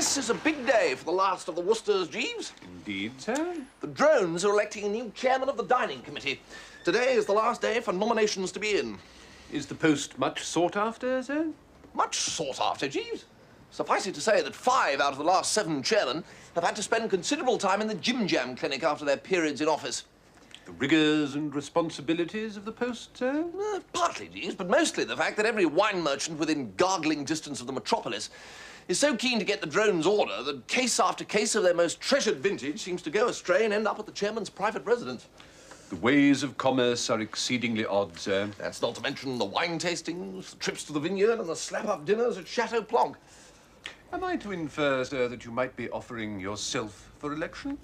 This is a big day for the last of the Worcesters, Jeeves. Indeed, sir. The drones are electing a new chairman of the dining committee. Today is the last day for nominations to be in. Is the post much sought after, sir? Much sought after, Jeeves. Suffice it to say that 5 out of the last 7 chairmen have had to spend considerable time in the Jim Jam clinic after their periods in office. The rigours and responsibilities of the post, sir? Partly, Jeeves, but mostly the fact that every wine merchant within gargling distance of the metropolis is so keen to get the drones' order that case after case of their most treasured vintage seems to go astray and end up at the chairman's private residence. The ways of commerce are exceedingly odd, sir. That's not to mention the wine tastings, the trips to the vineyard, and the slap-up dinners at Chateau Planck. Am I to infer, sir, that you might be offering yourself for election?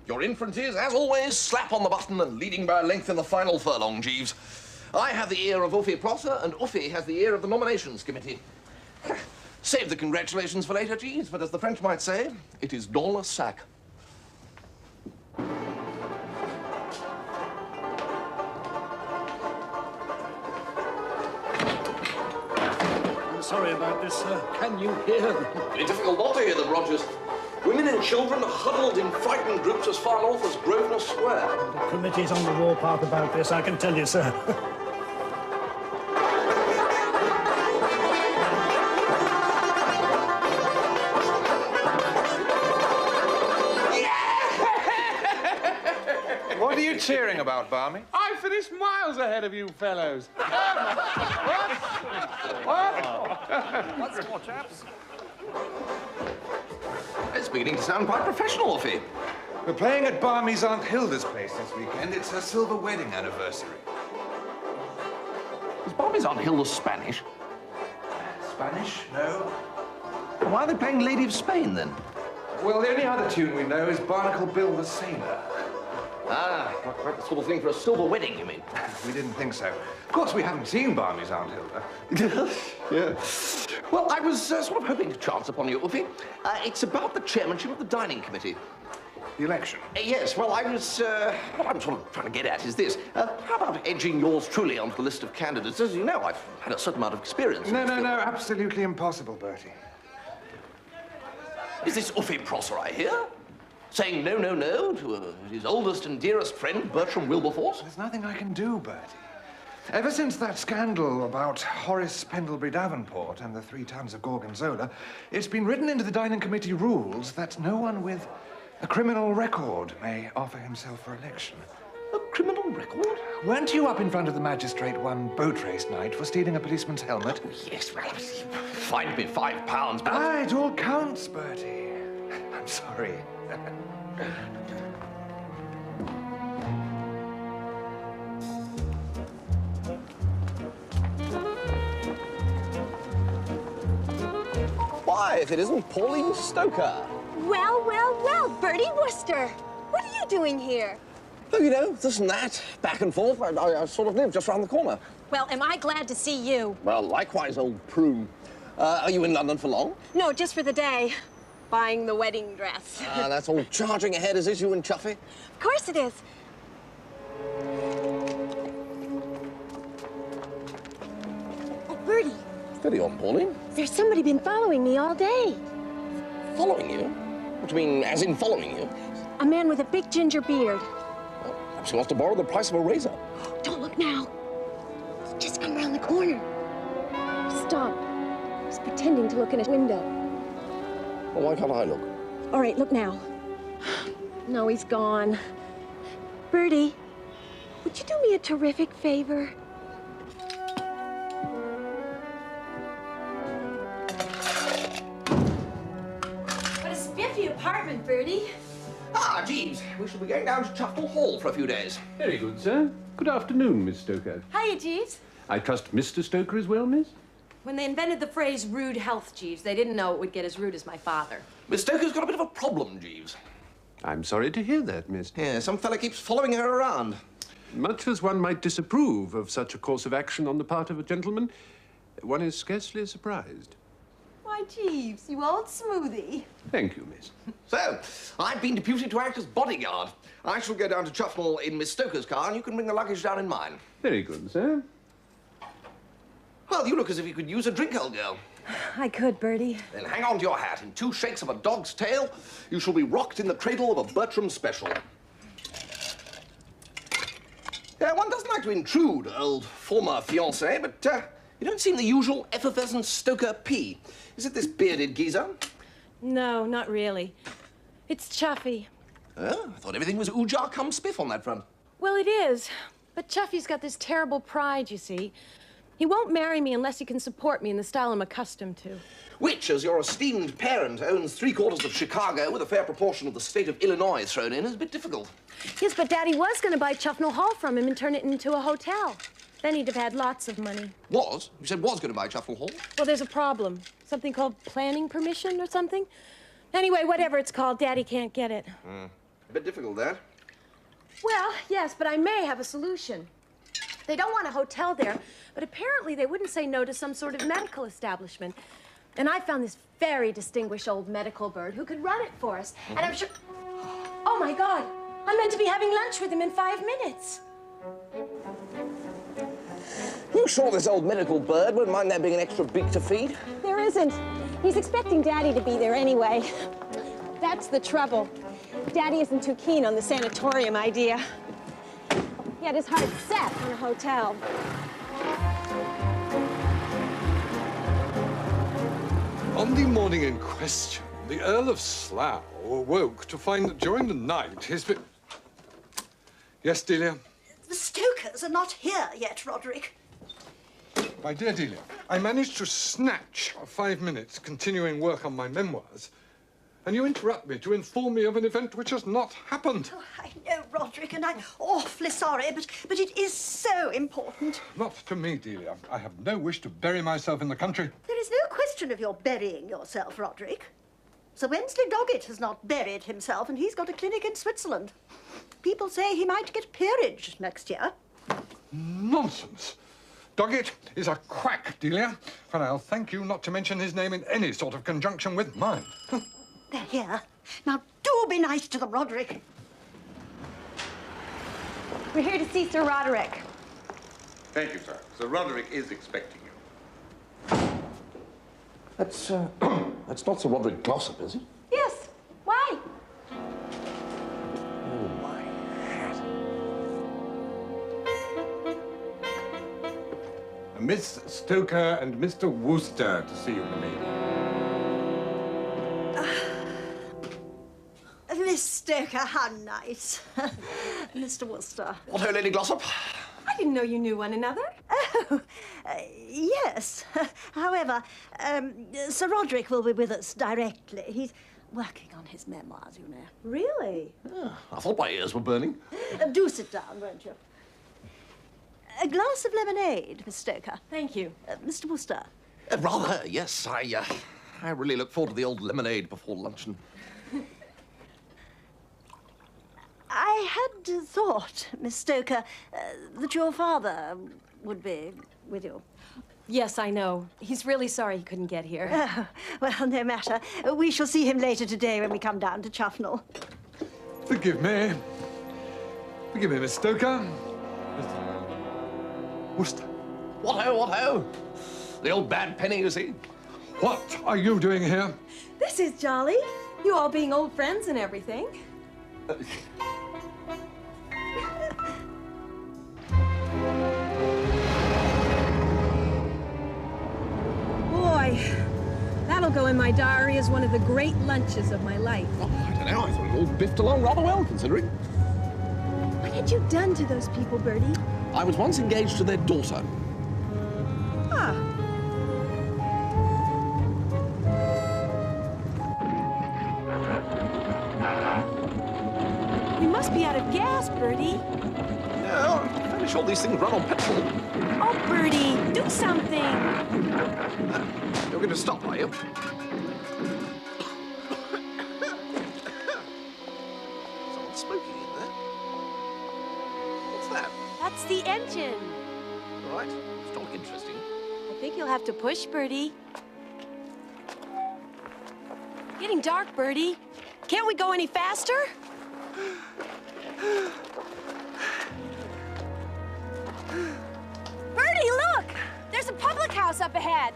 Your inference is, as always, slap on the button and leading by a length in the final furlong, Jeeves. I have the ear of Uffie Prosser, and Uffie has the ear of the nominations committee. Save the congratulations for later, Jeeves, but as the French might say, it is dans le sac. I'm sorry about this, sir. Can you hear them? It's difficult not to hear them, Rogers. Women and children are huddled in frightened groups as far north as Grosvenor Square. The committee's on the warpath about this, I can tell you, sir. What are you cheering about, Barmy? I finished miles ahead of you fellows. What's more, chaps? It's beginning to sound quite professional, Uffie. We're playing at Barmy's Aunt Hilda's place this weekend. It's her silver wedding anniversary. Is Bobby's Aunt Hilda Spanish? Spanish? No. Why are they playing Lady of Spain, then? Well, the only other tune we know is Barnacle Bill the Sailor. Ah, quite the sort of thing for a silver wedding, you mean? We didn't think so. Of course, we haven't seen Barmy's Aunt Hilda. Yeah. Well, I was sort of hoping to chance upon you, Uffie. It's about the chairmanship of the dining committee. The election? Yes, well, what I'm sort of trying to get at is this. How about edging yours truly onto the list of candidates? As you know, I've had a certain amount of experience. No, absolutely impossible, Bertie. Is this Uffie Prosser I hear? Saying no to his oldest and dearest friend, Bertram Wilberforce? There's nothing I can do, Bertie. Ever since that scandal about Horace Pendlebury Davenport and the 3 tons of Gorgonzola, it's been written into the dining committee rules that no one with a criminal record may offer himself for election. A criminal record? Weren't you up in front of the magistrate one boat race night for stealing a policeman's helmet? Oh, yes, well, fined me £5, but... Ah, it all counts, Bertie. I'm sorry. Why, if it isn't Pauline Stoker? Well, Bertie Worcester. What are you doing here? Oh, you know, this and that, back and forth. I sort of live just round the corner. Well, am I glad to see you? Well, likewise, old prune. Are you in London for long? No, just for the day. Buying the wedding dress. That's all charging ahead, is it, you and Chuffy? Of course it is. Oh, Bertie. Steady on, Pauline. There's somebody been following me all day. Following you? What do you mean, as in following you? A man with a big ginger beard. Well, perhaps he wants to borrow the price of a razor. Don't look now. He's just come around the corner. Stop. He's pretending to look in a window. Well, why can't I look? All right, look now. No, he's gone. Bertie, would you do me a terrific favor? What a spiffy apartment, Bertie. Ah, Jeeves, we shall be going down to Tufnell Hall for a few days. Very good, sir. Good afternoon, Miss Stoker. Hiya, Jeeves. I trust Mr. Stoker as well, miss? When they invented the phrase rude health, Jeeves, they didn't know it would get as rude as my father. Miss Stoker's got a bit of a problem, Jeeves. I'm sorry to hear that, miss. Yeah, some fella keeps following her around. Much as one might disapprove of such a course of action on the part of a gentleman, one is scarcely surprised. Why, Jeeves, you old smoothie. Thank you, miss. So, I've been deputed to act as bodyguard. I shall go down to Tufnell in Miss Stoker's car, and you can bring the luggage down in mine. Very good, sir. Well, you look as if you could use a drink, old girl. I could, Bertie. Then hang on to your hat. In 2 shakes of a dog's tail, you shall be rocked in the cradle of a Bertram special. One doesn't like to intrude, old former fiancé, but you don't seem the usual effervescent stoker P. Is it this bearded geezer? No, not really. It's Chuffy. Oh, I thought everything was oojar cum spiff on that front. Well, it is. But Chuffy's got this terrible pride, you see. He won't marry me unless he can support me in the style I'm accustomed to. Which, as your esteemed parent owns 3/4 of Chicago with a fair proportion of the state of Illinois thrown in, is a bit difficult. Yes, but Daddy was going to buy Chuffnell Hall from him and turn it into a hotel. Then he'd have had lots of money. Was? You said was going to buy Chuffnell Hall? Well, there's a problem. Something called planning permission or something. Anyway, whatever it's called, Daddy can't get it. A bit difficult, Dad. Well, yes, but I may have a solution. They don't want a hotel there, but apparently they wouldn't say no to some sort of medical establishment. And I found this very distinguished old medical bird who could run it for us. And I'm sure... Oh, my God. I'm meant to be having lunch with him in 5 minutes. You sure this old medical bird won't mind there being an extra beak to feed? There isn't. He's expecting Daddy to be there anyway. That's the trouble. Daddy isn't too keen on the sanatorium idea. He had his heart set on a hotel. On the morning in question, the Earl of Slough awoke to find that during the night his... Yes, Delia? The Stokers are not here yet, Roderick. My dear Delia, I managed to snatch 5 minutes continuing work on my memoirs, and you interrupt me to inform me of an event which has not happened. Oh, I know, Roderick, and I'm awfully sorry, but it is so important. Not to me, Delia. I have no wish to bury myself in the country. There is no question of your burying yourself, Roderick. Sir Wensley Doggett has not buried himself, and he's got a clinic in Switzerland. People say he might get peerage next year. Nonsense. Doggett is a quack, Delia, and I'll thank you not to mention his name in any sort of conjunction with mine. They're here. Now, do be nice to them, Roderick. We're here to see Sir Roderick. Thank you, sir. Sir Roderick is expecting you. That's not Sir Roderick Glossop, is it? Yes. Why? Oh, my hat. Miss Stoker and Mr. Wooster to see you, my lady. Miss Stoker, how nice. Mr. Wooster. What ho, Lady Glossop? I didn't know you knew one another. Oh, yes. However, Sir Roderick will be with us directly. He's working on his memoirs, you know. Really? I thought my ears were burning. Do sit down, won't you? A glass of lemonade, Miss Stoker. Thank you. Mr. Wooster. Rather, yes. I really look forward to the old lemonade before luncheon. I had thought, Miss Stoker, that your father would be with you. Yes, I know. He's really sorry he couldn't get here. Oh, well, no matter. We shall see him later today when we come down to Chuffnell. Forgive me. Forgive me, Miss Stoker. Mr. Wooster. What ho, what ho? The old bad penny, you see. What are you doing here? This is jolly. You all being old friends and everything. Boy, that'll go in my diary as one of the great lunches of my life. Oh, I don't know. I thought it all biffed along rather well, considering. What had you done to those people, Bertie? I was once engaged to their daughter. Ah. You must be out of gas, Bertie. No, I'm fairly sure these things run on petrol. Oh, Bertie, do something. You're going to stop, are you? Someone's smoking in there. What's that? That's the engine. All right. It's not interesting. I think you'll have to push, Bertie. Getting dark, Bertie. Can't we go any faster? Bertie, look! There's a public house up ahead.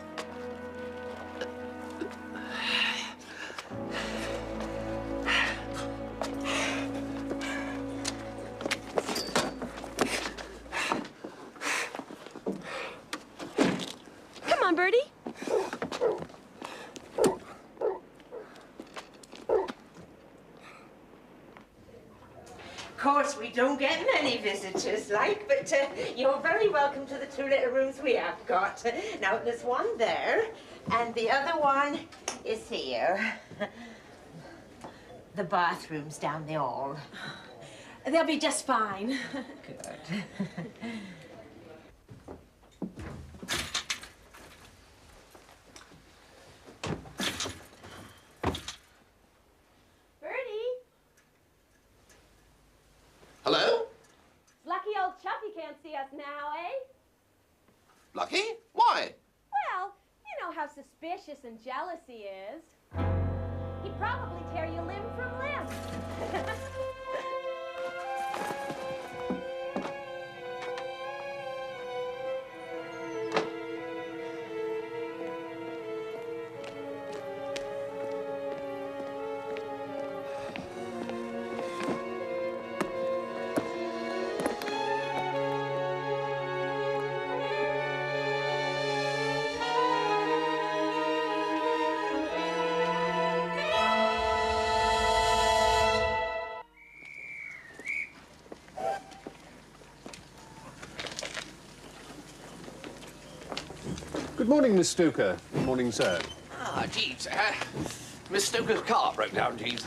course, we don't get many visitors, like, but you're very welcome to the 2 little rooms we have got. Now, there's one there, and the other one is here. The bathroom's down the hall. They'll be just fine. Good. Hello? Lucky old Chuffy can't see us now, eh? Lucky? Why? Well, you know how suspicious and jealous he is. He'd probably tear you limb from limb. Good morning, Miss Stoker. Good morning, sir. Ah, Jeeves. Miss Stoker's car broke down, Jeeves.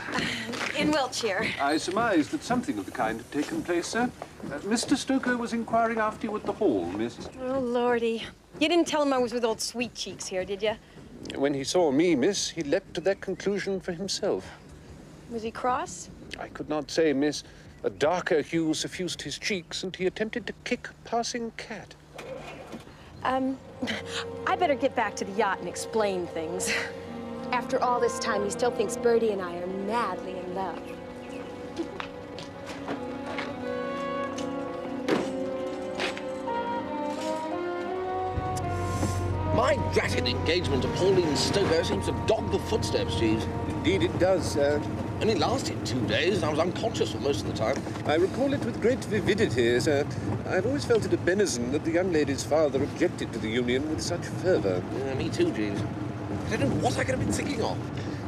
In Wiltshire. I surmised that something of the kind had taken place, sir. Mr. Stoker was inquiring after you at the hall, miss. Oh, Lordy. You didn't tell him I was with old Sweet Cheeks here, did you? When he saw me, miss, he leapt to that conclusion for himself. Was he cross? I could not say, miss. A darker hue suffused his cheeks, and he attempted to kick a passing cat. I better get back to the yacht and explain things. After all this time, he still thinks Bertie and I are madly in love. My dratted engagement to Pauline Stoker seems to dog the footsteps, Jeeves. Indeed it does, sir. Only lasted 2 days, and I was unconscious for most of the time. I recall it with great vividity, sir. I've always felt it a benison that the young lady's father objected to the union with such fervour. Yeah, me too, Jeeves. I don't know what I could have been thinking of.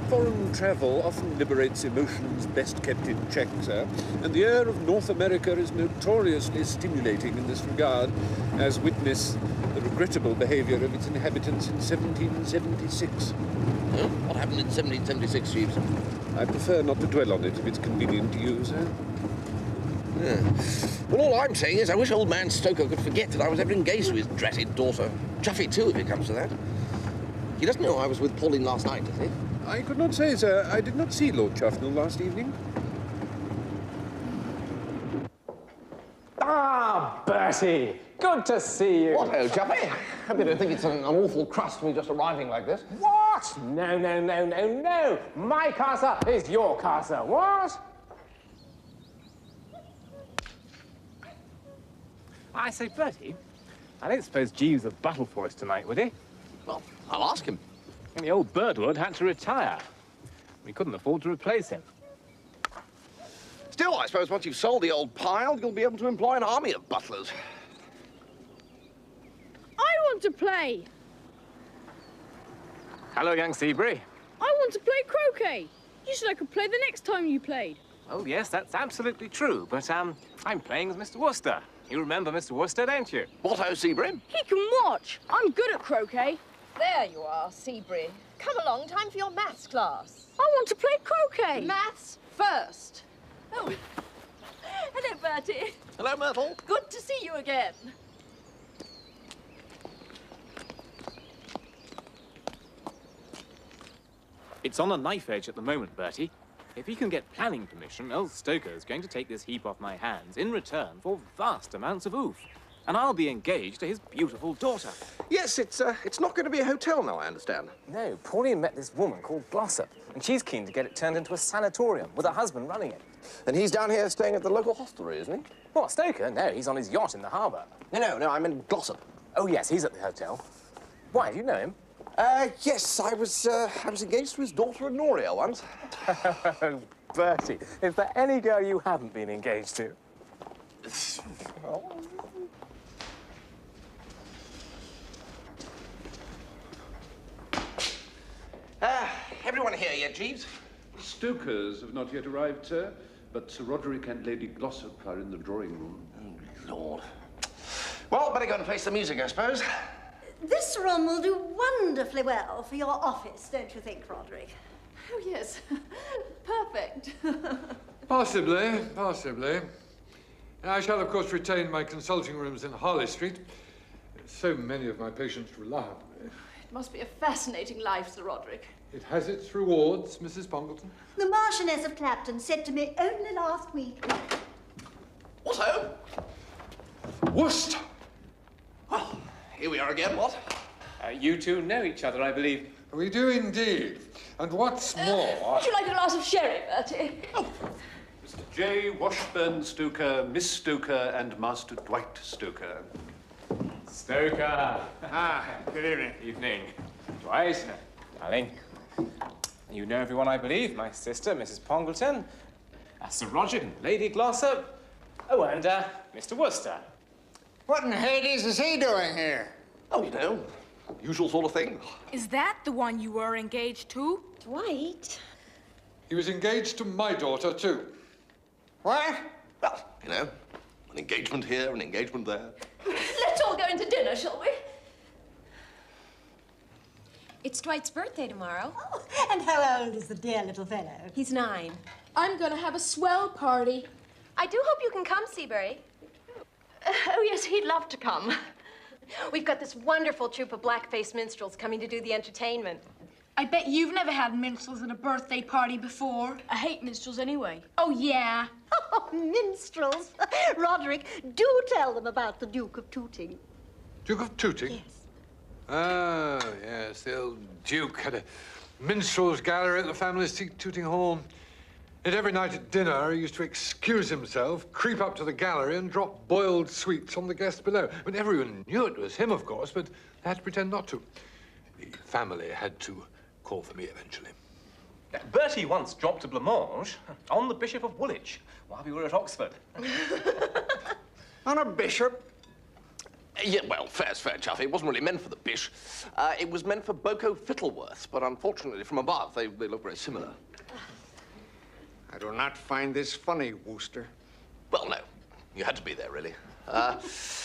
Foreign travel often liberates emotions best kept in check, sir, and the air of North America is notoriously stimulating in this regard, as witness the regrettable behaviour of its inhabitants in 1776. Oh, what happened in 1776, Jeeves? I prefer not to dwell on it if it's convenient to you, sir. Yeah. Well, all I'm saying is I wish old man Stoker could forget that I was ever engaged to his dratted daughter. Chuffy, too, if it comes to that. He doesn't know I was with Pauline last night, does he? I could not say, sir. I did not see Lord Chuffnell last evening. Ah, Bertie! Good to see you. What, oh, Chuffy? Hope you don't think it's an awful crust me just arriving like this. What? No, no, no, no, no. My casa is your casa. What? I say, Bertie, I don't suppose Jeeves would battle for us tonight, would he? Well, I'll ask him. And the old Birdwood had to retire. We couldn't afford to replace him. Still, I suppose once you've sold the old pile, you'll be able to employ an army of butlers. I want to play. Hello, young Seabury. I want to play croquet. You said I could play the next time you played. Oh, yes, that's absolutely true. But, I'm playing with Mr. Worcester. You remember Mr. Worcester, don't you? What, oh, Seabury? He can watch. I'm good at croquet. There you are, Seabury. Come along, time for your maths class. I want to play croquet. Maths first. Oh. Hello, Bertie. Hello, Myrtle. Good to see you again. It's on a knife edge at the moment, Bertie. If he can get planning permission, old Stoker's going to take this heap off my hands in return for vast amounts of oof. And I'll be engaged to his beautiful daughter. Yes, it's not going to be a hotel now, I understand. No, Pauline met this woman called Glossop, and she's keen to get it turned into a sanatorium with her husband running it. And he's down here staying at the local hostelry, isn't he? What, Stoker? No, he's on his yacht in the harbour. No, I meant Glossop. Oh, yes, he's at the hotel. Why, do you know him? Yes, I was engaged to his daughter Honoria once. Oh, Bertie, is there any girl you haven't been engaged to? Everyone here yet, Jeeves? Stokers have not yet arrived, sir. but Sir Roderick and Lady Glossop are in the drawing room. Oh, Lord. Well, better go and face the music, I suppose. This room will do wonderfully well for your office, don't you think, Roderick? Oh, yes. Perfect. Possibly, possibly. I shall, of course, retain my consulting rooms in Harley Street. So many of my patients rely on me. It must be a fascinating life, Sir Roderick. It has its rewards, Mrs. Pongleton. The Marchioness of Clapton said to me only last week. What's home? Worcester! Well, here we are again, what? You two know each other, I believe. We do indeed. And what's more... Would you like a glass of sherry, Bertie? Mr. J. Washburn Stoker, Miss Stoker, and Master Dwight Stoker. Stoker. Ah, good evening. Evening. Dwight, darling. You know everyone, I believe. My sister, Mrs. Pongleton. Sir Roger and Lady Glossop. Oh, and Mr. Worcester. What in Hades is he doing here? Oh, you know, usual sort of thing. Is that the one you were engaged to? Dwight? He was engaged to my daughter, too. What? Well, you know, an engagement here, an engagement there. Let's all go into dinner, shall we? It's Dwight's birthday tomorrow. Oh, and how old is the dear little fellow? He's 9. I'm gonna have a swell party. I do hope you can come, Seabury. Oh, yes, he'd love to come. We've got this wonderful troupe of black-faced minstrels coming to do the entertainment. I bet you've never had minstrels at a birthday party before. I hate minstrels anyway. Oh, yeah. Oh, minstrels. Roderick, do tell them about the Duke of Tooting. Duke of Tooting? Yes. Ah, yes, the old Duke had a minstrel's gallery at the family seat, Tooting Hall. And every night at dinner, he used to excuse himself, creep up to the gallery and drop boiled sweets on the guests below. I mean, everyone knew it was him, of course, but they had to pretend not to. The family had to call for me eventually. Bertie once dropped a blancmange on the Bishop of Woolwich while we were at Oxford. On a bishop? Yeah, well, fair's fair, Chuffy. It wasn't really meant for the bish. It was meant for Boko Fittleworth, but unfortunately, from above, they look very similar. I do not find this funny, Wooster. Well, no. You had to be there, really.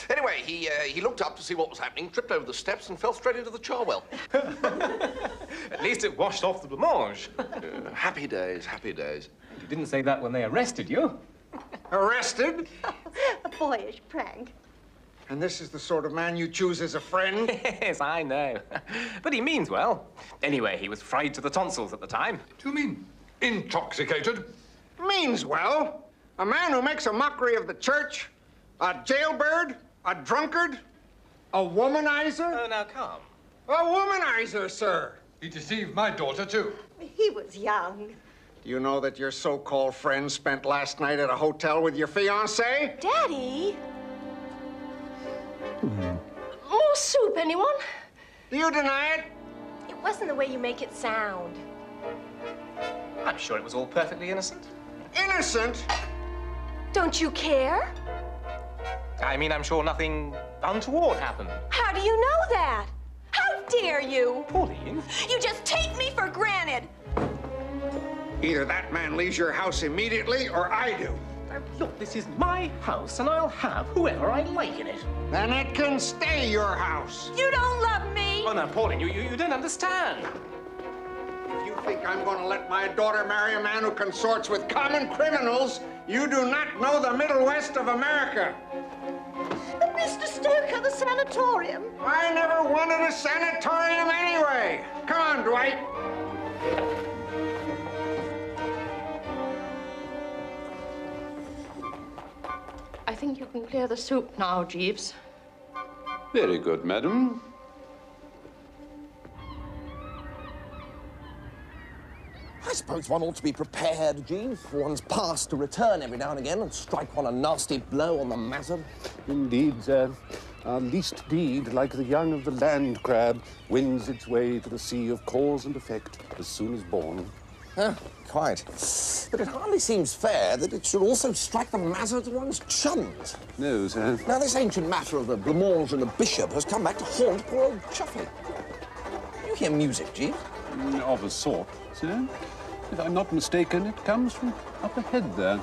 Anyway, he looked up to see what was happening, tripped over the steps, and fell straight into the charwell. At least it washed off the blancmange. Happy days, happy days. You didn't say that when they arrested you. Arrested? A boyish prank. And this is the sort of man you choose as a friend? Yes, I know. But he means well. Anyway, he was fried to the tonsils at the time. Do you mean intoxicated? Means well. A man who makes a mockery of the church, a jailbird, a drunkard, a womanizer. Oh, now come. A womanizer, sir. He deceived my daughter, too. He was young. Do you know that your so-called friend spent last night at a hotel with your fiancé? Daddy? More soup, anyone? Do you deny it? It wasn't the way you make it sound. I'm sure it was all perfectly innocent. Innocent? Don't you care? I mean, I'm sure nothing untoward happened. How do you know that? How dare you? Pauline? You just take me for granted. Either that man leaves your house immediately, or I do. Look, this is my house, and I'll have whoever I like in it. Then it can stay your house. You don't love me. Oh, now, Pauline, you don't understand. If you think I'm going to let my daughter marry a man who consorts with common criminals, you do not know the Middle West of America. But Mr. Stoker, the sanatorium. I never wanted a sanatorium anyway. Come on, Dwight. I think you can clear the soup now, Jeeves. Very good, madam. I suppose one ought to be prepared, Jeeves, for one's past to return every now and again and strike one a nasty blow on the mazzard. Indeed, sir. Our least deed, like the young of the land crab, wins its way to the sea of cause and effect as soon as born. Quite. But it hardly seems fair that it should also strike the mazzard of one's chums. No, sir. Now, this ancient matter of the blancmange and the bishop has come back to haunt poor old Chuffy. You hear music, Jeeves? Of a sort, sir. If I'm not mistaken, it comes from up ahead there.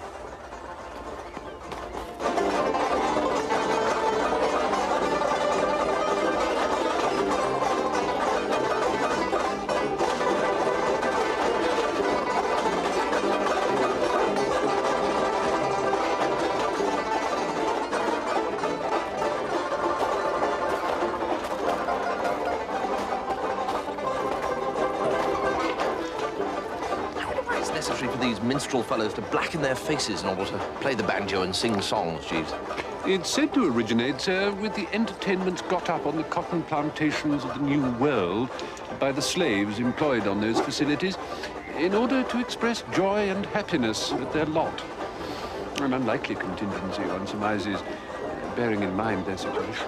necessary for these minstrel fellows to blacken their faces in order to play the banjo and sing songs, Jeeves? It's said to originate, sir, with the entertainments got up on the cotton plantations of the New World by the slaves employed on those facilities in order to express joy and happiness at their lot. An unlikely contingency, one surmises, bearing in mind their situation.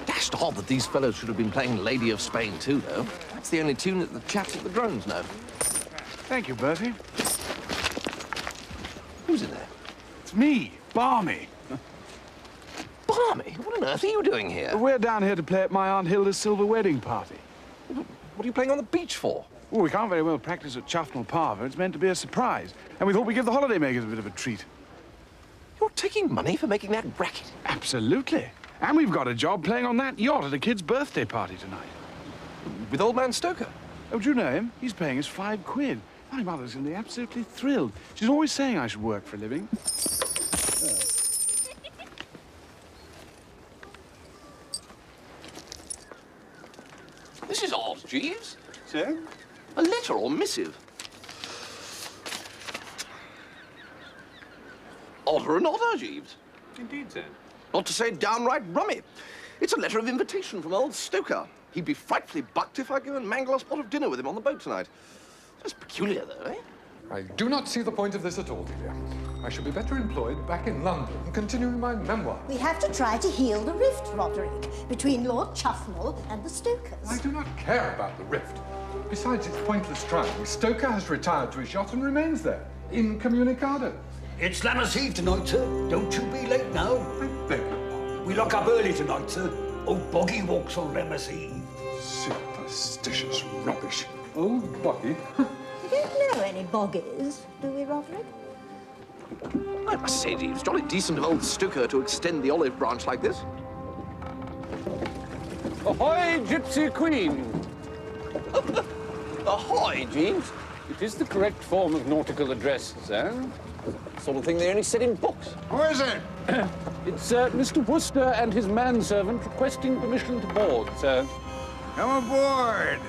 Dashed odd that these fellows should have been playing Lady of Spain too, though. That's the only tune that the chaps at the drones know. Thank you, Bertie. Who's in there? It's me, Barmy. Barmy? What on earth are you doing here? We're down here to play at my Aunt Hilda's silver wedding party. What are you playing on the beach for? Oh, we can't very well practice at Chuffnell Parva. It's meant to be a surprise. And we thought we'd give the holidaymakers a bit of a treat. You're taking money for making that racket? Absolutely. And we've got a job playing on that yacht at a kid's birthday party tonight. With old man Stoker? Oh, do you know him? He's paying us £5. My mother's going to be absolutely thrilled. She's always saying I should work for a living. This is odd, Jeeves. So? A letter or missive. Odder and odder, Jeeves. Indeed, sir. Not to say downright rummy. It's a letter of invitation from old Stoker. He'd be frightfully bucked if I go and mangle a spot of dinner with him on the boat tonight. Just peculiar, though, eh? I do not see the point of this at all, Delia. I shall be better employed back in London, continuing my memoir. We have to try to heal the rift, Roderick, between Lord Chuffnell and the Stokers. I do not care about the rift. Besides, it's pointless trying. Stoker has retired to his yacht and remains there, incommunicado. It's Lammas Eve tonight, sir. Don't you be late now. I beg your pardon. We lock up early tonight, sir. Old Boggy walks on Lammas Eve. Superstitious rubbish. Old Boggy? We don't know any boggies, do we, Roderick? I must say, Jeeves, jolly decent of old Stoker to extend the olive branch like this. Ahoy, Gypsy Queen! Ahoy, Jeeves. It is the correct form of nautical address, sir. Sort of thing they only said in books. Who is it? It's Mr. Worcester and his manservant requesting permission to board, sir. Come aboard.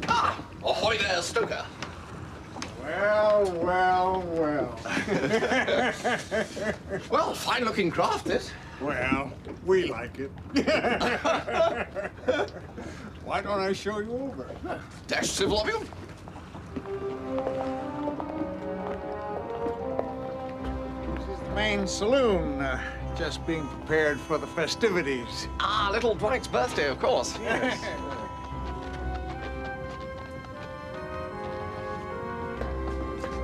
Ah! Ahoy there, Stoker. Well, well, well. Well, fine-looking craft, this. Well, we like it. Why don't I show you over? Dashed civil of you. This is the main saloon, just being prepared for the festivities. Ah, little Dwight's birthday, of course. Yes.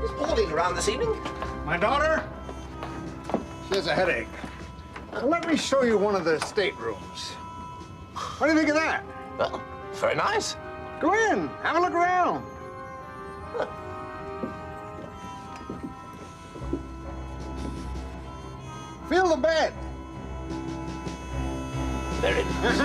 Is Pauline around this evening? My daughter? She has a headache. Let me show you one of the staterooms. What do you think of that? Well, very nice. Go in, have a look around. Huh. Feel the bed. Very nice.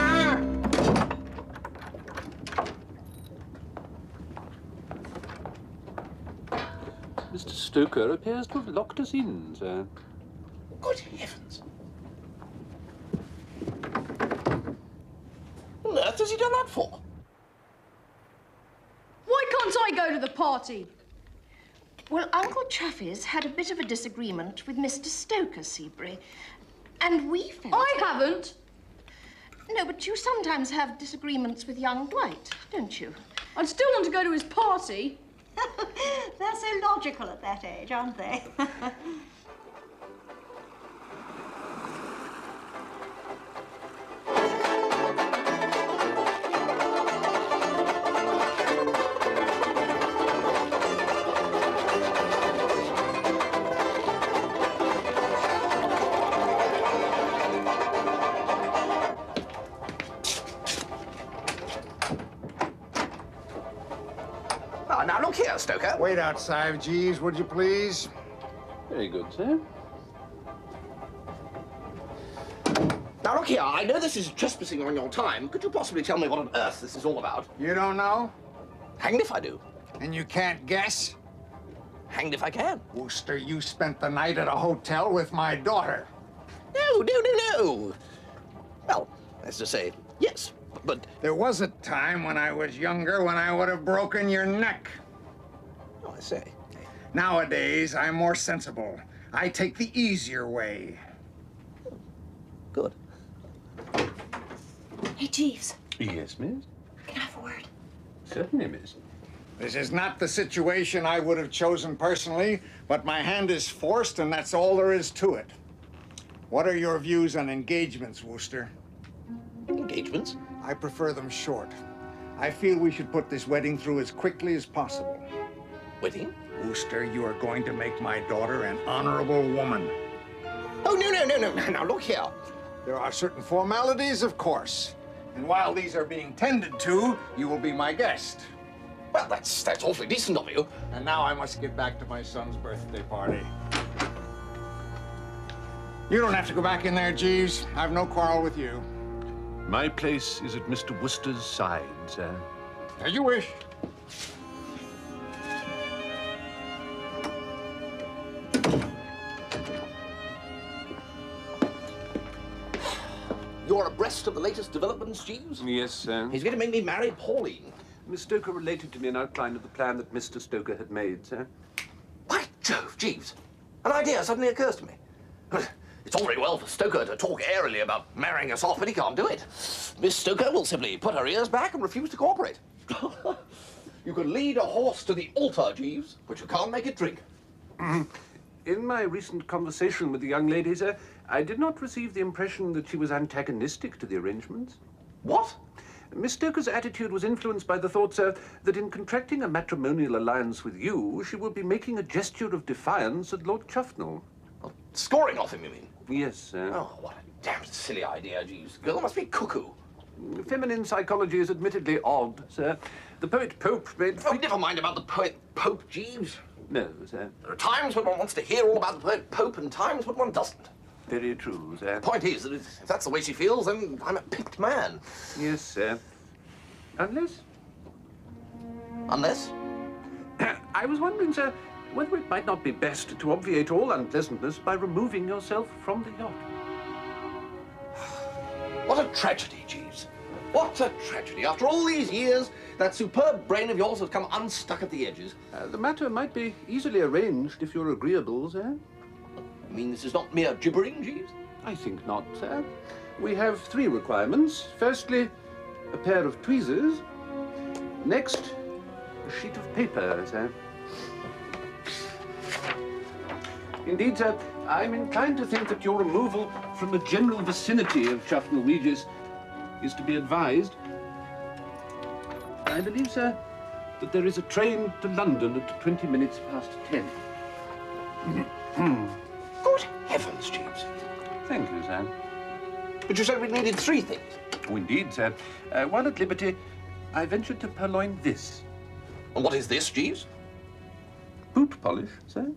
Mr. Stoker appears to have locked us in, sir. Good heavens. What on earth has he done that for? Why can't I go to the party? Well, Uncle Chuffy's had a bit of a disagreement with Mr. Stoker, Seabury. And we felt... I haven't. No, but you sometimes have disagreements with young Dwight, don't you? I'd still want to go to his party. They're so logical at that age, aren't they? Now look here, Stoker. Wait outside, Jeeves, would you please? Very good, sir. Now look here, I know this is trespassing on your time. Could you possibly tell me what on earth this is all about? You don't know? Hanged if I do. And you can't guess? hanged if I can. Wooster, you spent the night at a hotel with my daughter. No. Well, as to say, yes, but... There was a time when I was younger when I would have broken your neck. Oh, I say. Nowadays, I'm more sensible. I take the easier way. Good. Hey, Jeeves. Yes, miss? Can I have a word? Certainly, miss. This is not the situation I would have chosen personally, but my hand is forced, and that's all there is to it. What are your views on engagements, Wooster? Engagements? I prefer them short. I feel we should put this wedding through as quickly as possible. Wedding? Wooster, you are going to make my daughter an honorable woman. Oh, no. Now, look here. There are certain formalities, of course. And while these are being tended to, you will be my guest. Well, that's awfully decent of you. And now I must get back to my son's birthday party. You don't have to go back in there, Jeeves. I've no quarrel with you. My place is at Mr. Wooster's side, sir. As you wish. You're abreast of the latest developments, Jeeves? Yes, sir. He's going to make me marry Pauline. Miss Stoker related to me an outline of the plan that Mr. Stoker had made, sir. By Jove, Jeeves. An idea suddenly occurs to me. It's all very well for Stoker to talk airily about marrying us off, but he can't do it. Miss Stoker will simply put her ears back and refuse to cooperate. You can lead a horse to the altar, Jeeves, but you can't make it drink. In my recent conversation with the young lady, sir, I did not receive the impression that she was antagonistic to the arrangements. What? Miss Stoker's attitude was influenced by the thought, sir, that in contracting a matrimonial alliance with you, she would be making a gesture of defiance at Lord Chuffnell. Well, scoring off him, you mean? Yes, sir. Oh, what a damned silly idea, Jeeves. Girl must be cuckoo. Feminine psychology is admittedly odd, sir. The poet Pope made... Oh, never mind about the poet Pope, Jeeves. No, sir. There are times when one wants to hear all about the poet Pope and times when one doesn't. Very true, sir. The point is that if that's the way she feels, then I'm a picked man. Yes, sir. Unless? Unless? I was wondering, sir, whether it might not be best to obviate all unpleasantness by removing yourself from the yacht. What a tragedy, Jeeves. What a tragedy. After all these years, that superb brain of yours has come unstuck at the edges. The matter might be easily arranged if you're agreeable, sir. You mean this is not mere gibbering, Jeeves? I think not, sir. We have 3 requirements. Firstly, a pair of tweezers. Next, a sheet of paper, sir. Indeed, sir, I'm inclined to think that your removal from the general vicinity of Chuffnell Regis is to be advised. I believe, sir, that there is a train to London at 20 minutes past 10. Good heavens, Jeeves. Thank you, sir. But you said we needed 3 things. Oh, indeed, sir. While at liberty, I ventured to purloin this. And what is this, Jeeves? Boot polish, sir.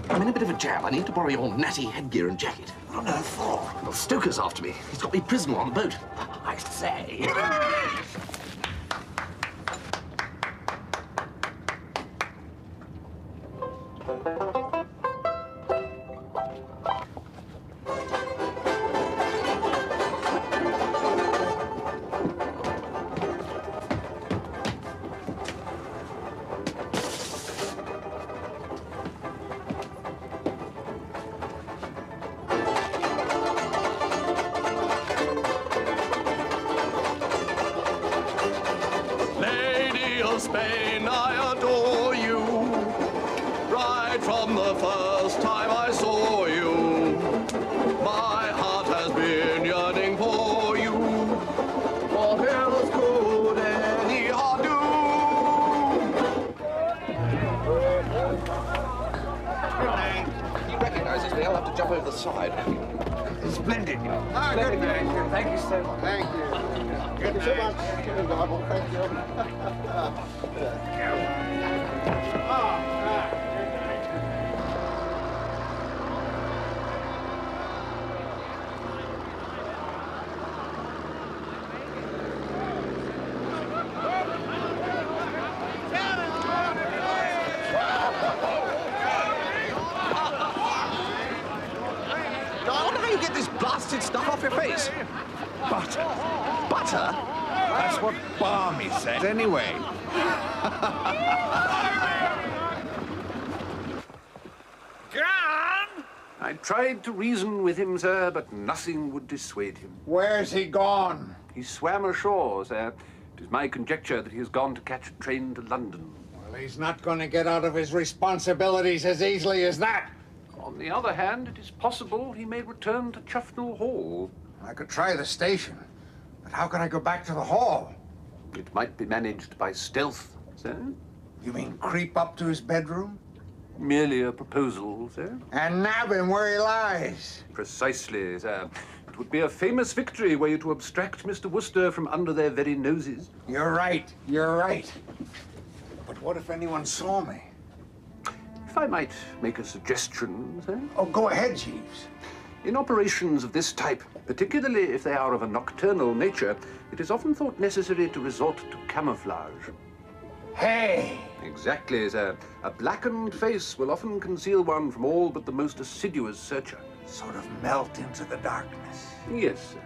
I'm in a bit of a jam. I need to borrow your natty headgear and jacket. What on earth for? Well, Stoker's after me. He's got me prisoner on the boat. I say. Spain, I adore you. Right from the first time I saw you, my heart has been yearning for you. What else could any heart do? have to jump over the side. Splendid. Ah, good night. Thank you so much. Thank you. Thank you so much. Thank you. I wonder how you get this blasted stuff off your face. Butter. Butter? That's what Barmy said, anyway. John! I tried to reason with him, sir, but nothing would dissuade him. Where's he gone? He swam ashore, sir. It is my conjecture that he has gone to catch a train to London. Well, he's not going to get out of his responsibilities as easily as that. On the other hand, it is possible he may return to Chuffnell Hall. I could try the station, but how can I go back to the hall? It might be managed by stealth, sir. You mean creep up to his bedroom? Merely a proposal, sir. And nab him where he lies? Precisely, sir. It would be a famous victory were you to abstract Mr. Wooster from under their very noses. You're right. You're right. But what if anyone saw me? If I might make a suggestion, sir. Oh, go ahead, Jeeves. In operations of this type, particularly if they are of a nocturnal nature, it is often thought necessary to resort to camouflage. Hey! Exactly, sir. A blackened face will often conceal one from all but the most assiduous searcher. Sort of melt into the darkness. Yes, sir.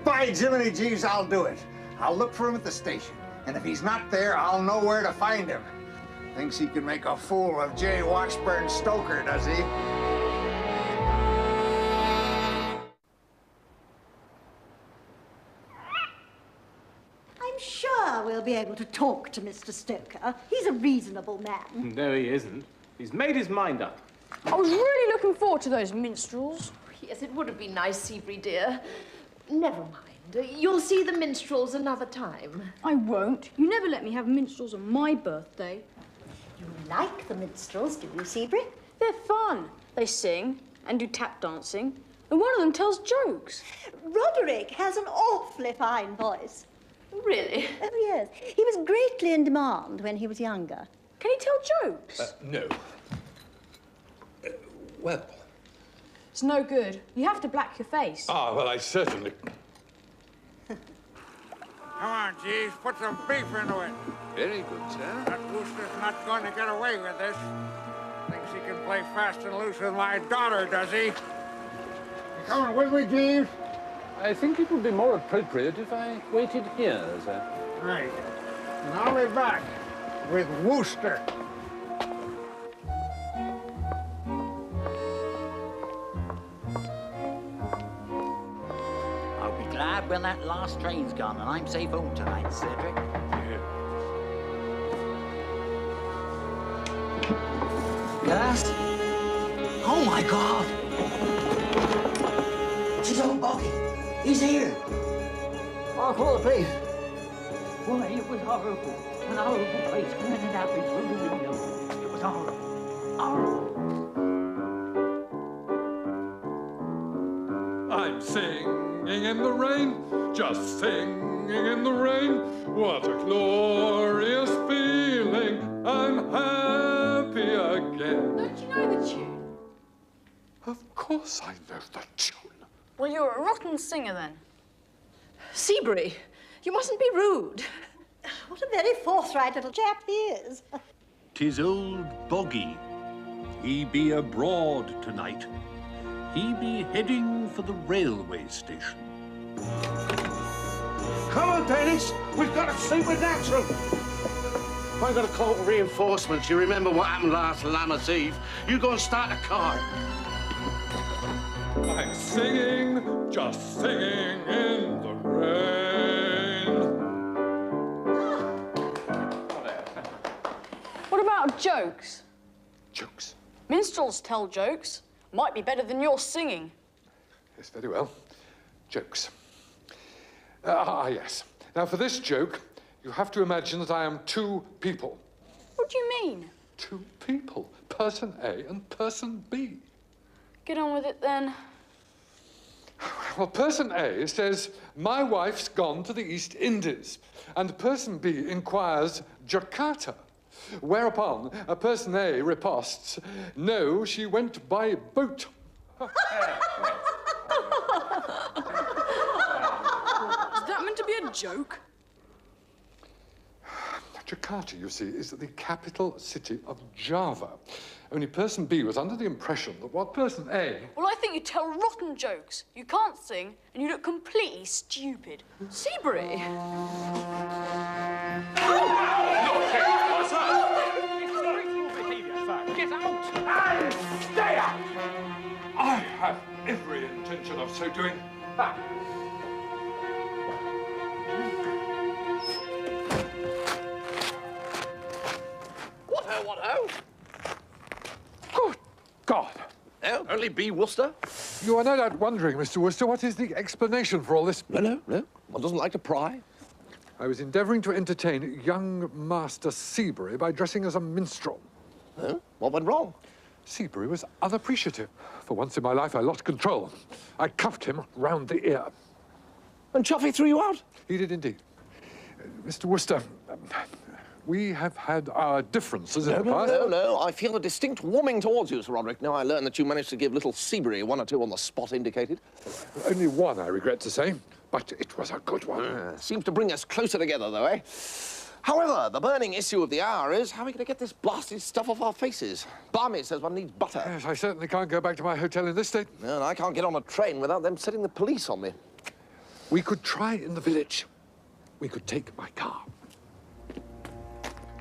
By Jiminy Jeeves, I'll do it. I'll look for him at the station. And if he's not there, I'll know where to find him. Thinks he can make a fool of J. Washburn Stoker, does he? I'm sure we'll be able to talk to Mr. Stoker. He's a reasonable man. No, he isn't. He's made his mind up. I was really looking forward to those minstrels. Yes, it would have been nice, Seabury, dear. Never mind. You'll see the minstrels another time. I won't. You never let me have minstrels on my birthday. You like the minstrels, do you, Seabury? They're fun. They sing and do tap dancing, and one of them tells jokes. Roderick has an awfully fine voice. Really? Oh, yes. He was greatly in demand when he was younger. Can he tell jokes? No. Well. It's no good. You have to black your face. Ah, well, I certainly... Come on, Jeeves, put some beef into it. Very good, sir. That Wooster's not going to get away with this. Thinks he can play fast and loose with my daughter, does he? You coming with me, Jeeves? I think it would be more appropriate if I waited here, sir. Right. And I'll be back with Wooster. I'll be glad when that last train's gone and I'm safe home tonight, Cedric. Gus? Oh, my God! It's old Boggy. He's here. I'll call the police. Why, it was horrible. An horrible place coming out through the window. It was horrible. Horrible. I'm singing in the rain, just singing in the rain. What a glorious feeling. I'm happy again. Don't you know the tune? Of course I know the tune. Well, you're a rotten singer, then. Seabury, you mustn't be rude. What a very forthright little chap he is. 'Tis old Boggy. He be abroad tonight. He be heading for the railway station. Come on, Dennis. We've got a supernatural. I've got to call reinforcements. You remember what happened last Lammas Eve? You go and start a car. I'm singing, just singing in the rain. What about jokes? Jokes? Minstrels tell jokes. Might be better than your singing. Yes, very well. Jokes. Yes. Now, for this joke, you have to imagine that I am two people. What do you mean? Two people. Person A and person B. Get on with it, then. Well, person A says, my wife's gone to the East Indies. And person B inquires, Jakarta. Whereupon, person A riposts, no, she went by boat. Is that meant to be a joke? Jakarta, you see, is the capital city of Java. Only person B was under the impression that what person A... Well, I think you tell rotten jokes. You can't sing, and you look completely stupid. Seabury. Get out! And stay out! I have every intention of so doing. Back. What-ho? Good God! Oh, only B. Worcester? You are no doubt wondering, Mr. Worcester, what is the explanation for all this? No. One doesn't like to pry. I was endeavouring to entertain young Master Seabury by dressing as a minstrel. Oh? What went wrong? Seabury was unappreciative. For once in my life, I lost control. I cuffed him round the ear. And Chuffy threw you out? He did indeed. Mr. Worcester, we have had our differences in the past. No. I feel a distinct warming towards you, Sir Roderick. Now I learn that you managed to give little Seabury one or two on the spot indicated. Only one, I regret to say, but it was a good one. Seems to bring us closer together, though, eh? However, the burning issue of the hour is how are we going to get this blasted stuff off our faces? Barmaid says one needs butter. Yes, I certainly can't go back to my hotel in this state. No, and I can't get on a train without them setting the police on me. We could try in the village. We could take my car.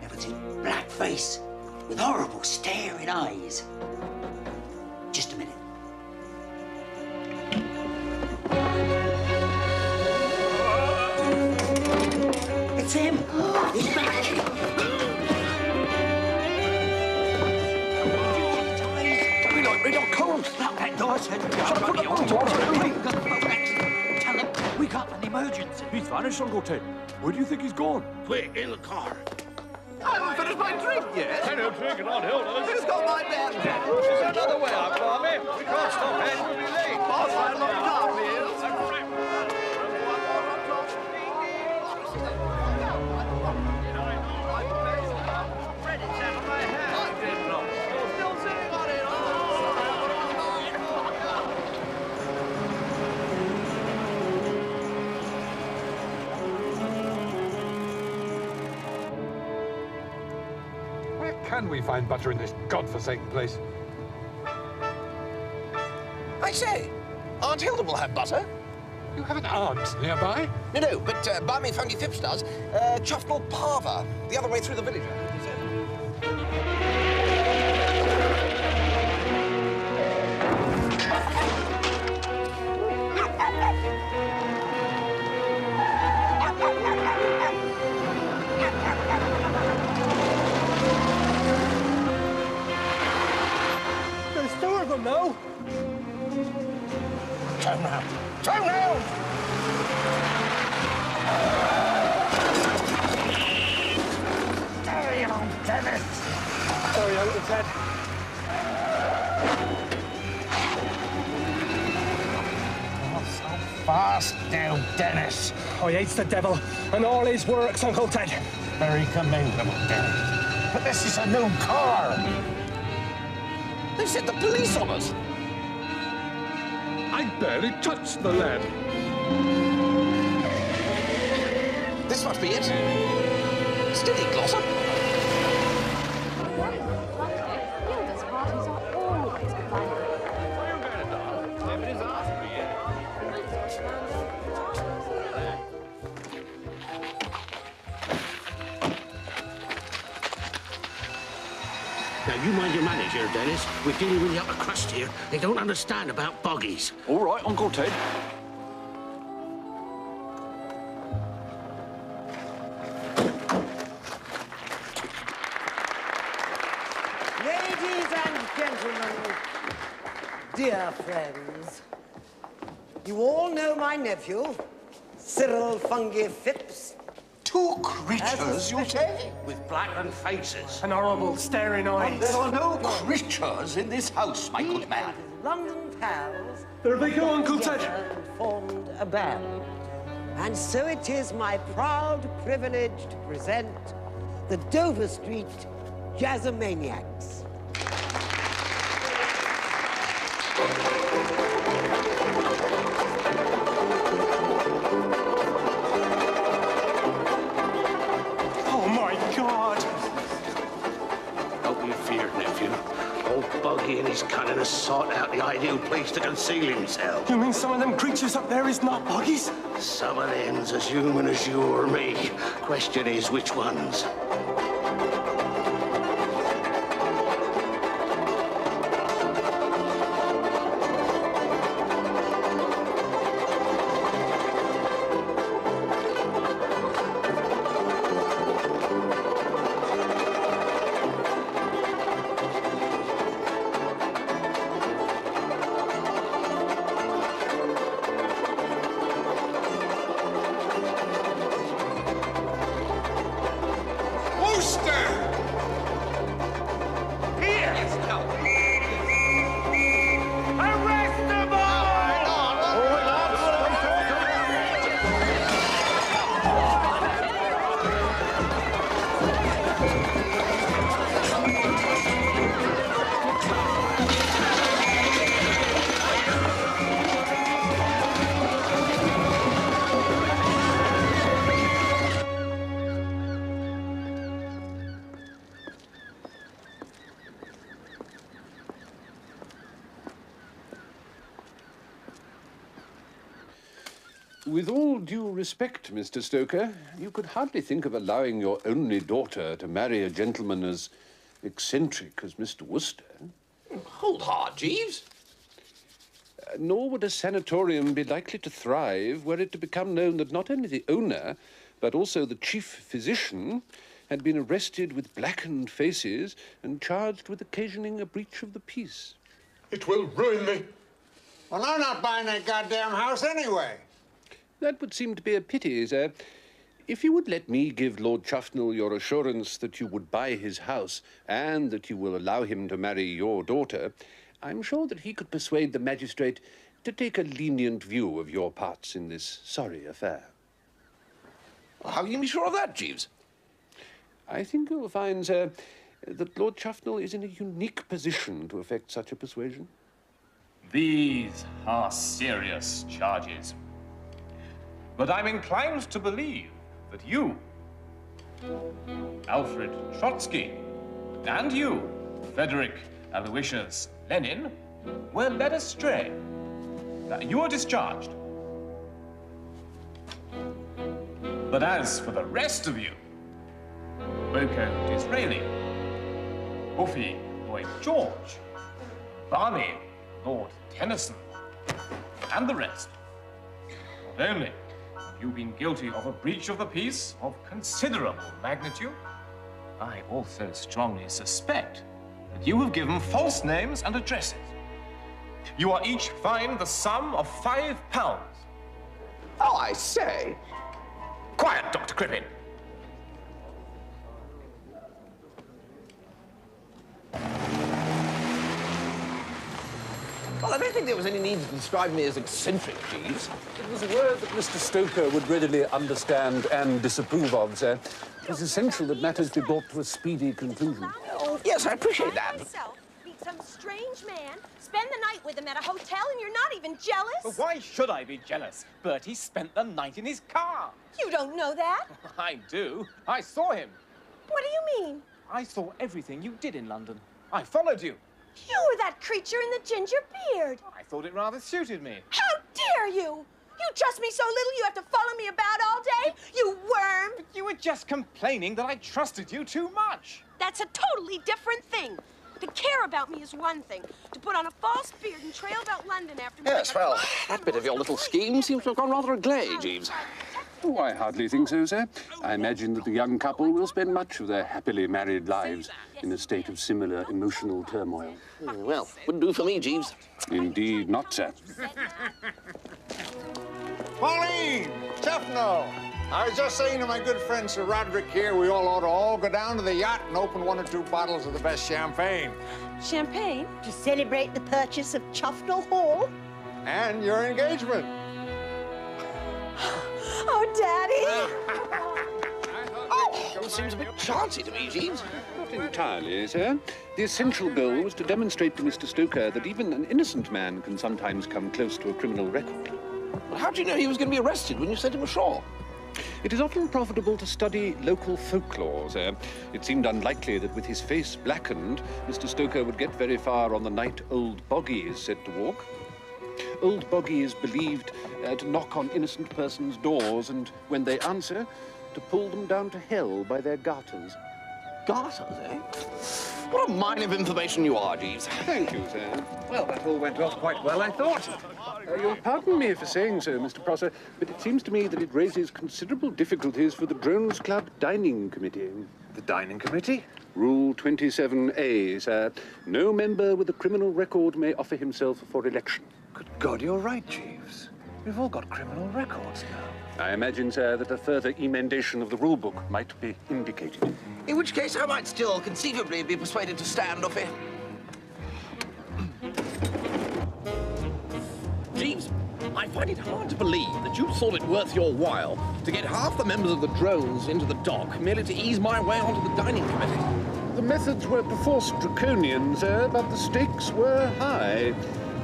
Ever seen black face with horrible staring eyes? Just a minute. It's him! He's back! We got cold! Lock that door, sir. Tell him we got an emergency. He's vanished, Uncle Ted. Where do you think he's gone? Quick, in the car. I haven't finished my drink yet. I don't drink it on Hilda's. Who's got my bandana? There's another way up, Barmy. We can't stop here. We'll be late. Boss, I'm not dark, please. Can we find butter in this godforsaken place? I say, Aunt Hilda will have butter. You have an aunt nearby? No, but Barmy Funky Phipps does. Chuff called Parva, the other way through the village. No. Turn round! Turn round! Carry on, Dennis. Sorry, Uncle Ted. So fast now, Dennis. I hates the devil and all his works, Uncle Ted. Very commendable, Dennis. But this is a new car. They set the police on us. I barely touched the lad. This must be it. Steady, Glossop. Hilda's parties are always fun. Now, you mind your manners here, Dennis. We're dealing with the upper crust here. They don't understand about boggies. All right, Uncle Ted. Ladies and gentlemen, dear friends, you all know my nephew, Cyril Fungi Phipps. Two creatures, you say? With blackened faces. And horrible staring eyes. There are no creatures in this house, my good man. London pals. There they go, Uncle Ted. And formed a band. And so it is my proud privilege to present the Dover Street Jazzomaniacs. Oh, my God! Don't be feared, nephew. Old Buggy and his cunning has sought out the ideal place to conceal himself. You mean some of them creatures up there is not Buggies? Some of them's as human as you or me. Question is, which ones? With all due respect, Mr. Stoker, you could hardly think of allowing your only daughter to marry a gentleman as eccentric as Mr. Worcester. Hold hard, Jeeves. Nor would a sanatorium be likely to thrive were it to become known that not only the owner, but also the chief physician had been arrested with blackened faces and charged with occasioning a breach of the peace. It will ruin me. Well, I'm not buying that goddamn house anyway. That would seem to be a pity, sir. If you would let me give Lord Chuffnell your assurance that you would buy his house and that you will allow him to marry your daughter, I'm sure that he could persuade the magistrate to take a lenient view of your parts in this sorry affair. How can you be sure of that, Jeeves? I think you'll find, sir, that Lord Chuffnell is in a unique position to effect such a persuasion. These are serious charges. But I'm inclined to believe that you, Alfred Trotsky, and you, Frederick Aloysius Lenin, were led astray, that you are discharged. But as for the rest of you, Boko Disraeli, Buffy Lloyd George, Barney Lord Tennyson, and the rest, not only you've been guilty of a breach of the peace of considerable magnitude, I also strongly suspect that you have given false names and addresses. You are each fined the sum of £5. Oh, I say. Quiet, Dr. Crippen. Well, I don't think there was any need to describe me as eccentric, Jeeves. It was a word that Mr. Stoker would readily understand and disapprove of, sir. It was essential that matters be brought to a speedy conclusion. Oh, yes, I appreciate that. Meet some strange man, spend the night with him at a hotel, and you're not even jealous? But why should I be jealous? Bertie spent the night in his car. You don't know that. I do. I saw him. What do you mean? I saw everything you did in London. I followed you. You were that creature in the ginger beard. I thought it rather suited me. How dare you? You trust me so little you have to follow me about all day? You worm! But you were just complaining that I trusted you too much. That's a totally different thing. To care about me is one thing. To put on a false beard and trail about London after me. Yes, well, that bit of your little scheme seems to have gone rather agley, Jeeves. Oh, I hardly think so, sir. I imagine that the young couple will spend much of their happily married lives in a state of similar emotional turmoil. Well, wouldn't do for me, Jeeves. Indeed not, sir. Pauline! Chuffnell! I was just saying to my good friend Sir Roderick here, we all ought to all go down to the yacht and open 1 or 2 bottles of the best champagne. Champagne? To celebrate the purchase of Chuffnell Hall. And your engagement. Oh, Daddy! It seems a bit chancy to me, Jeeves. Not entirely, sir. The essential goal was to demonstrate to Mr. Stoker that even an innocent man can sometimes come close to a criminal record. Well, how do you know he was going to be arrested when you sent him ashore? It is often profitable to study local folklore, sir. It seemed unlikely that with his face blackened, Mr. Stoker would get very far on the night Old Boggy is said to walk. Old Boggy is believed to knock on innocent persons' doors and, when they answer, to pull them down to hell by their garters. Garters, eh? What a mine of information you are, Jeeves. Thank you, sir. Well, that all went off quite well, I thought. You'll pardon me for saying so, Mr. Prosser, but it seems to me that it raises considerable difficulties for the Drones Club Dining Committee. The Dining Committee? Rule 27A, sir. No member with a criminal record may offer himself for election. Good God, you're right, Jeeves. We've all got criminal records now. I imagine, sir, that a further emendation of the rule book might be indicated. In which case, I might still conceivably be persuaded to stand, Uffy. Jeeves, I find it hard to believe that you thought it worth your while to get half the members of the drones into the dock merely to ease my way onto the dining committee. The methods were perforce draconian, sir, but the stakes were high.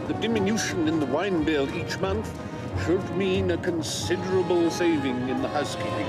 The diminution in the wine bill each month should mean a considerable saving in the housekeeping.